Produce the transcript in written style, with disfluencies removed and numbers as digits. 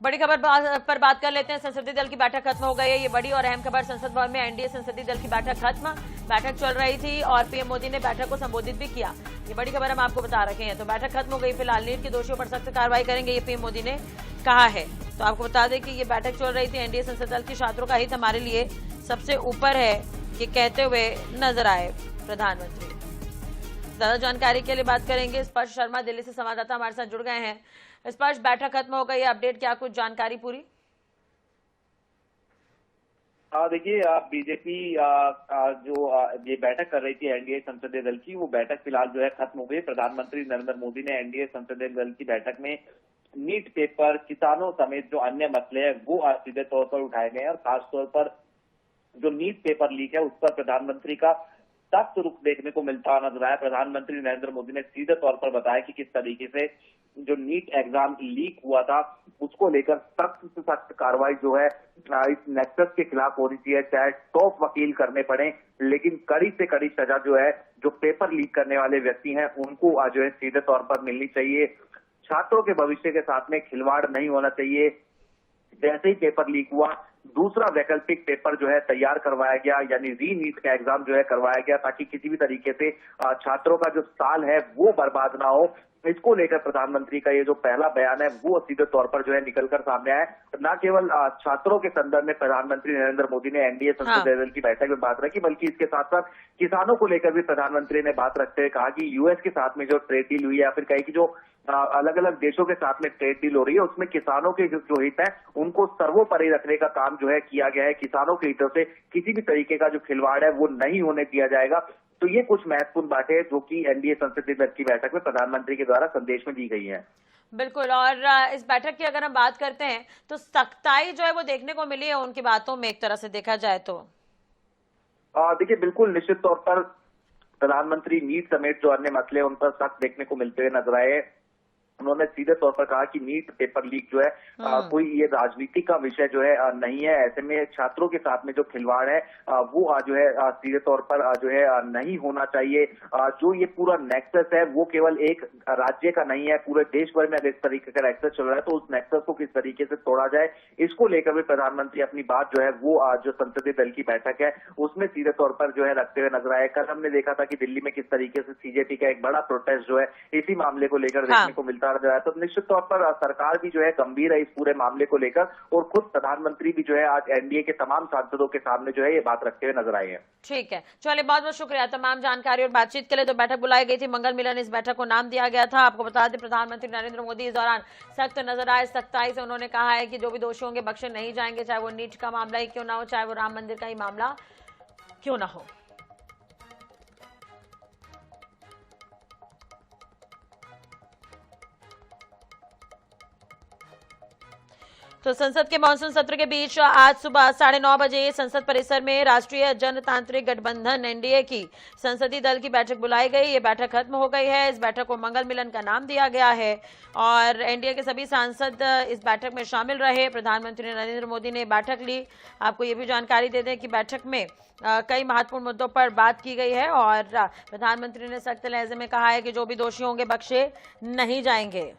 बड़ी खबर पर बात कर लेते हैं। संसदीय दल की बैठक खत्म हो गई है। ये बड़ी और अहम खबर, संसद भवन में एनडीए संसदीय दल की बैठक खत्म। बैठक चल रही थी और पीएम मोदी ने बैठक को संबोधित भी किया। ये बड़ी खबर हम आपको बता रखे हैं। तो बैठक खत्म हो गई। फिलहाल नीट के दोषियों पर सख्त कार्रवाई करेंगे, ये पीएम मोदी ने कहा है। तो आपको बता दें कि ये बैठक चल रही थी। एनडीए संसदीय दल के छात्रों का हित हमारे लिए सबसे ऊपर है, ये कहते हुए नजर आए प्रधानमंत्री। ज्यादा जानकारी के लिए बात करेंगे। स्पर्श शर्मा दिल्ली से संवाददाता हमारे साथ जुड़ गए हैं। स्पर्श, बैठक खत्म हो गई, अपडेट क्या, कुछ जानकारी पूरी? देखिए, बीजेपी जो ये बैठक कर रही थी एनडीए संसदीय दल की, वो बैठक फिलहाल जो है खत्म हो गई। प्रधानमंत्री नरेंद्र मोदी ने एनडीए संसदीय दल की बैठक में नीट पेपर, किसानों समेत जो अन्य मसले हैं वो सीधे तौर पर उठाए गए हैं और खासतौर पर जो नीट पेपर लीक है उस पर प्रधानमंत्री का सख्त रुख देखने को मिलता नजर आया। प्रधानमंत्री नरेंद्र मोदी ने सीधे तौर पर बताया कि किस तरीके से जो नीट एग्जाम लीक हुआ था उसको लेकर सख्त से सख्त कार्रवाई जो है इस नेक्सस के खिलाफ होनी चाहिए, चाहे टॉप वकील करने पड़े, लेकिन कड़ी से कड़ी सजा जो है जो पेपर लीक करने वाले व्यक्ति हैं उनको जो है सीधे तौर पर मिलनी चाहिए। छात्रों के भविष्य के साथ में खिलवाड़ नहीं होना चाहिए। जैसे ही पेपर लीक हुआ, दूसरा वैकल्पिक पेपर जो है तैयार करवाया गया, यानी री नीट का एग्जाम जो है करवाया गया, ताकि किसी भी तरीके से छात्रों का जो साल है वो बर्बाद ना हो। इसको लेकर प्रधानमंत्री का ये जो पहला बयान है वो सीधे तौर पर जो है निकलकर सामने आया। न केवल छात्रों के संदर्भ में प्रधानमंत्री नरेंद्र मोदी ने एनडीए संसदीय दल की बैठक में बात रखी, बल्कि इसके साथ साथ किसानों को लेकर भी प्रधानमंत्री ने बात रखते हुए कहा कि यूएस के साथ में जो ट्रेड डील हुई है या फिर कहे कि जो अलग अलग देशों के साथ में ट्रेड डील हो रही है उसमें किसानों के जो हित है उनको सर्वोपरि रखने का काम जो है किया गया है। किसानों के हितों से किसी भी तरीके का जो खिलवाड़ है वो नहीं होने दिया जाएगा। तो ये कुछ महत्वपूर्ण बातें जो कि एनडीए संसदीय दल की बैठक में प्रधानमंत्री के द्वारा संदेश में दी गई है। बिल्कुल। और इस बैठक की अगर हम बात करते हैं तो सख्ताई जो है वो देखने को मिली है उनकी बातों में, एक तरह से देखा जाए तो। देखिए, बिल्कुल निश्चित तौर पर प्रधानमंत्री नीट समेत जो अन्य मसले उन पर सख्त देखने को मिलते हुए नजर आए। उन्होंने सीधे तौर पर कहा कि नीट पेपर लीक जो है कोई ये राजनीति का विषय जो है नहीं है। ऐसे में छात्रों के साथ में जो खिलवाड़ है वो जो है सीधे तौर पर जो है नहीं होना चाहिए। जो ये पूरा नेक्सस है वो केवल एक राज्य का नहीं है, पूरे देश भर में अगर इस तरीके का नेक्सस चल रहा है तो उस नेक्सस को किस तरीके से तोड़ा जाए, इसको लेकर भी प्रधानमंत्री अपनी बात जो है वो जो संसदीय दल की बैठक है उसमें सीधे तौर पर जो है रखते हुए नजर आए। कल हमने देखा था कि दिल्ली में किस तरीके से सीजेपी का एक बड़ा प्रोटेस्ट जो है इसी मामले को लेकर देखने को मिलता नजर आया। तो निश्चित तौर पर सरकार भी जो है गंभीर है इस पूरे मामले को लेकर और खुद प्रधानमंत्री भी जो है आज एनडीए के तमाम सांसदों के सामने जो है ये बात रखते हुए नजर आए हैं। ठीक है, चलिए, बहुत बहुत शुक्रिया तमाम जानकारी और बातचीत के लिए। तो बैठक बुलाई गई थी, मंगल मिलन इस बैठक को नाम दिया गया था। आपको बता दें प्रधानमंत्री नरेंद्र मोदी इस दौरान सख्त नजर आए। सख्ताई से उन्होंने कहा है कि जो भी दोषी होंगे बख्शे नहीं जाएंगे, चाहे वो नीट का मामला ही क्यों ना हो, चाहे वो राम मंदिर का ही मामला क्यों ना हो। तो संसद के मानसून सत्र के बीच आज सुबह 9:30 बजे संसद परिसर में राष्ट्रीय जनतांत्रिक गठबंधन एनडीए की संसदीय दल की बैठक बुलाई गई। ये बैठक खत्म हो गई है। इस बैठक को मंगल मिलन का नाम दिया गया है और एनडीए के सभी सांसद इस बैठक में शामिल रहे। प्रधानमंत्री नरेंद्र मोदी ने बैठक ली। आपको ये भी जानकारी दे दें कि बैठक में कई महत्वपूर्ण मुद्दों पर बात की गई है और प्रधानमंत्री ने सख्त लहजे में कहा है कि जो भी दोषी होंगे बख्शे नहीं जाएंगे।